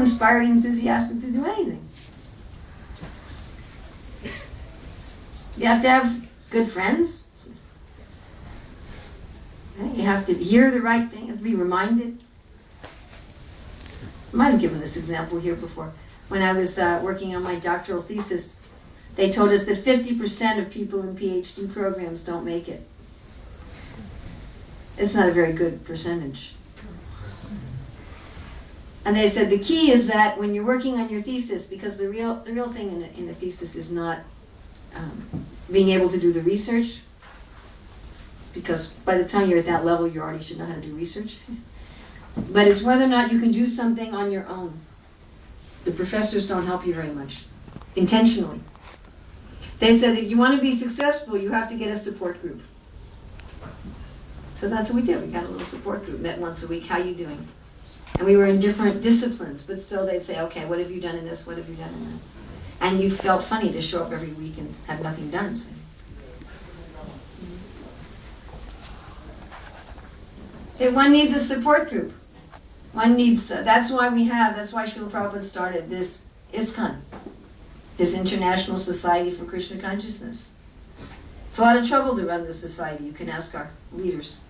inspired and enthusiastic to do anything. You have to have good friends. You have to hear the right thing, you have to be reminded. I might have given this example here before. When I was working on my doctoral thesis, they told us that 50% of people in PhD programs don't make it. It's not a very good percentage. And they said the key is that when you're working on your thesis, because the real thing in a thesis is not being able to do the research, because by the time you're at that level, you already should know how to do research. But it's whether or not you can do something on your own. The professors don't help you very much, intentionally. They said if you want to be successful, you have to get a support group. So that's what we did. We got a little support group, met once a week. How you doing? And we were in different disciplines, but still they'd say, okay, what have you done in this? What have you done in that? And you felt funny to show up every week and have nothing done. So one needs a support group. One needs, that's why Srila Prabhupada started this ISKCON, this International Society for Krishna Consciousness. It's a lot of trouble to run this society. You can ask our leaders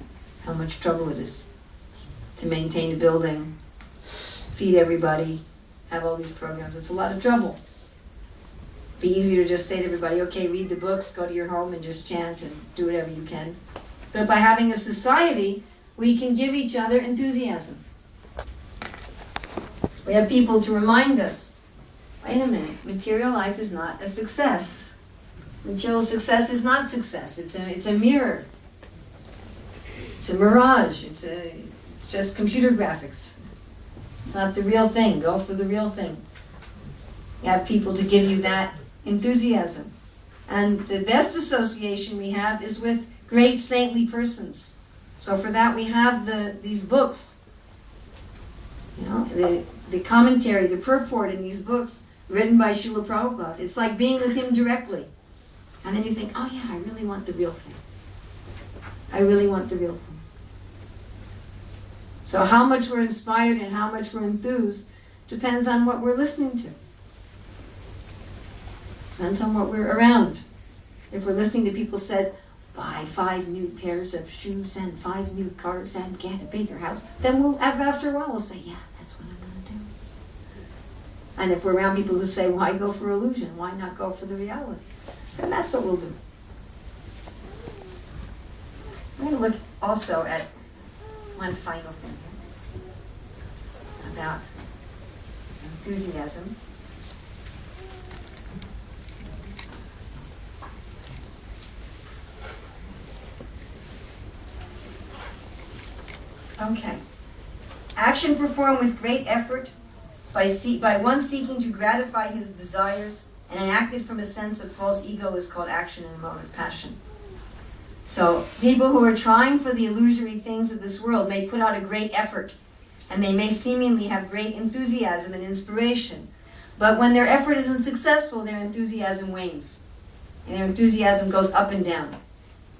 how much trouble it is to maintain a building, feed everybody, have all these programs. It's a lot of trouble. It'd be easier to just say to everybody, okay, read the books, go to your home and just chant and do whatever you can. But by having a society, we can give each other enthusiasm. We have people to remind us, wait a minute, material life is not a success. Material success is not success. It's a mirror. It's a mirage. It's just computer graphics. It's not the real thing. Go for the real thing. You have people to give you that enthusiasm. And the best association we have is with great saintly persons. So for that we have these books. You know, the commentary, the purport in these books written by Srila Prabhupada. It's like being with him directly. And then you think, oh yeah, I really want the real thing. I really want the real thing. So how much we're inspired and how much we're enthused depends on what we're listening to. Depends on what we're around. If we're listening to people say, buy 5 new pairs of shoes and 5 new cars and get a bigger house, then we'll, after a while we'll say, yeah, that's what I'm going to do. And if we're around people who say, why go for illusion? Why not go for the reality? Then that's what we'll do. I'm going to look also at one final thing about enthusiasm. Okay. Action performed with great effort by one seeking to gratify his desires and enacted from a sense of false ego is called action in a mode of passion. So people who are trying for the illusory things of this world may put out a great effort, and they may seemingly have great enthusiasm and inspiration. But when their effort isn't successful, their enthusiasm wanes. And their enthusiasm goes up and down.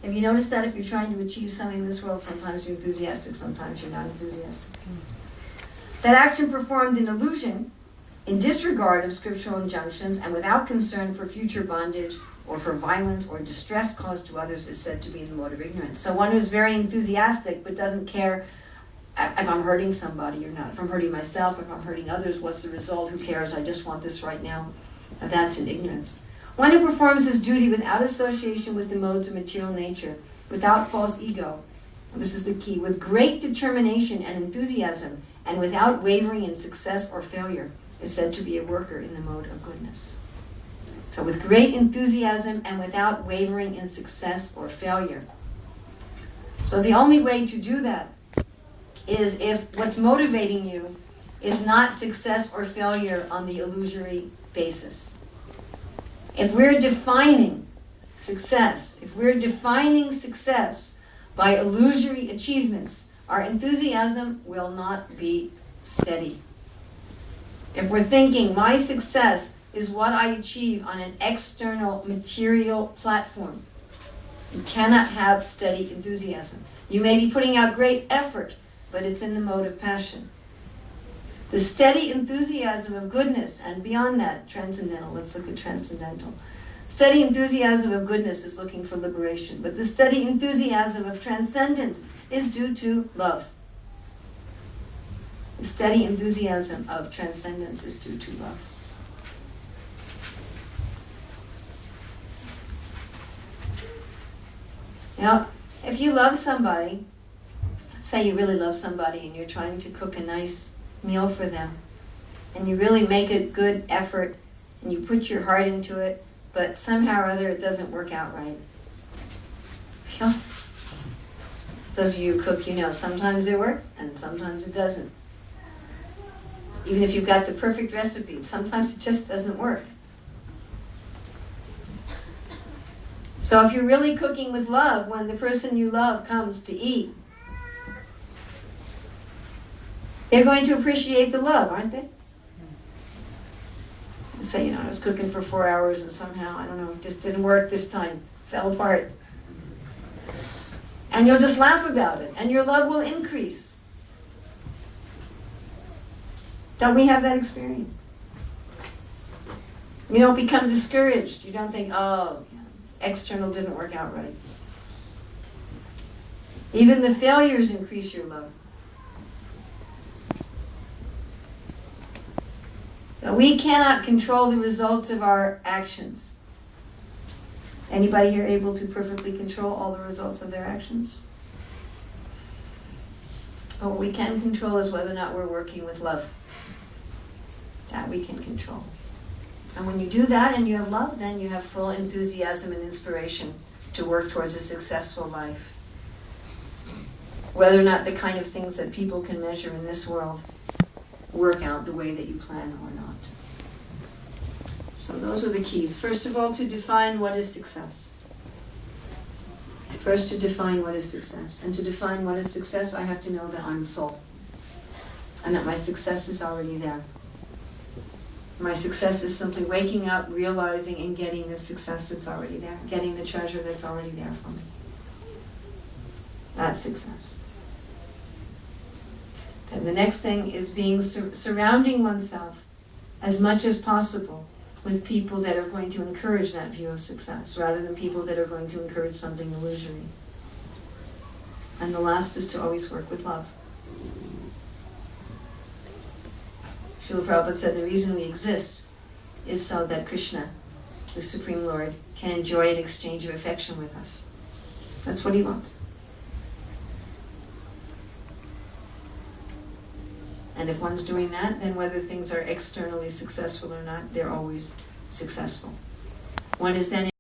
Have you noticed that if you're trying to achieve something in this world, sometimes you're enthusiastic, sometimes you're not enthusiastic? That action performed in illusion, in disregard of scriptural injunctions, and without concern for future bondage, or for violence or distress caused to others, is said to be in the mode of ignorance. So one who's very enthusiastic but doesn't care if I'm hurting somebody or not. If I'm hurting myself, if I'm hurting others, what's the result? Who cares? I just want this right now. That's in ignorance. One who performs his duty without association with the modes of material nature, without false ego, and this is the key, with great determination and enthusiasm, and without wavering in success or failure, is said to be a worker in the mode of goodness. So with great enthusiasm and without wavering in success or failure. So the only way to do that is if what's motivating you is not success or failure on the illusory basis. If we're defining success by illusory achievements, our enthusiasm will not be steady. If we're thinking my success is what I achieve on an external material platform, you cannot have steady enthusiasm. You may be putting out great effort, but it's in the mode of passion. The steady enthusiasm of goodness, and beyond that, transcendental. Let's look at transcendental. Steady enthusiasm of goodness is looking for liberation, but the steady enthusiasm of transcendence is due to love. The steady enthusiasm of transcendence is due to love. Now, if you love somebody, say you really love somebody and you're trying to cook a nice meal for them, and you really make a good effort and you put your heart into it, but somehow or other it doesn't work out right. Those of you who cook, you know, sometimes it works and sometimes it doesn't. Even if you've got the perfect recipe, sometimes it just doesn't work. So if you're really cooking with love, when the person you love comes to eat, they're going to appreciate the love, aren't they? Say, you know, I was cooking for 4 hours and somehow, I don't know, it just didn't work this time, fell apart. And you'll just laugh about it, and your love will increase. Don't we have that experience? You don't become discouraged. You don't think, oh, external didn't work out right. Even the failures increase your love. So we cannot control the results of our actions. Anybody here able to perfectly control all the results of their actions? What we can control is whether or not we're working with love. That we can control. And when you do that and you have love, then you have full enthusiasm and inspiration to work towards a successful life. Whether or not the kind of things that people can measure in this world work out the way that you plan or not. So those are the keys. First of all, to define what is success. First, to define what is success. And to define what is success, I have to know that I'm soul. And that my success is already there. My success is simply waking up, realizing, and getting the success that's already there. Getting the treasure that's already there for me. That's success. And the next thing is being surrounding oneself as much as possible with people that are going to encourage that view of success, rather than people that are going to encourage something illusory. And the last is to always work with love. Srila Prabhupada said the reason we exist is so that Krishna, the Supreme Lord, can enjoy an exchange of affection with us. That's what he wants. And if one's doing that, then whether things are externally successful or not, they're always successful. One is then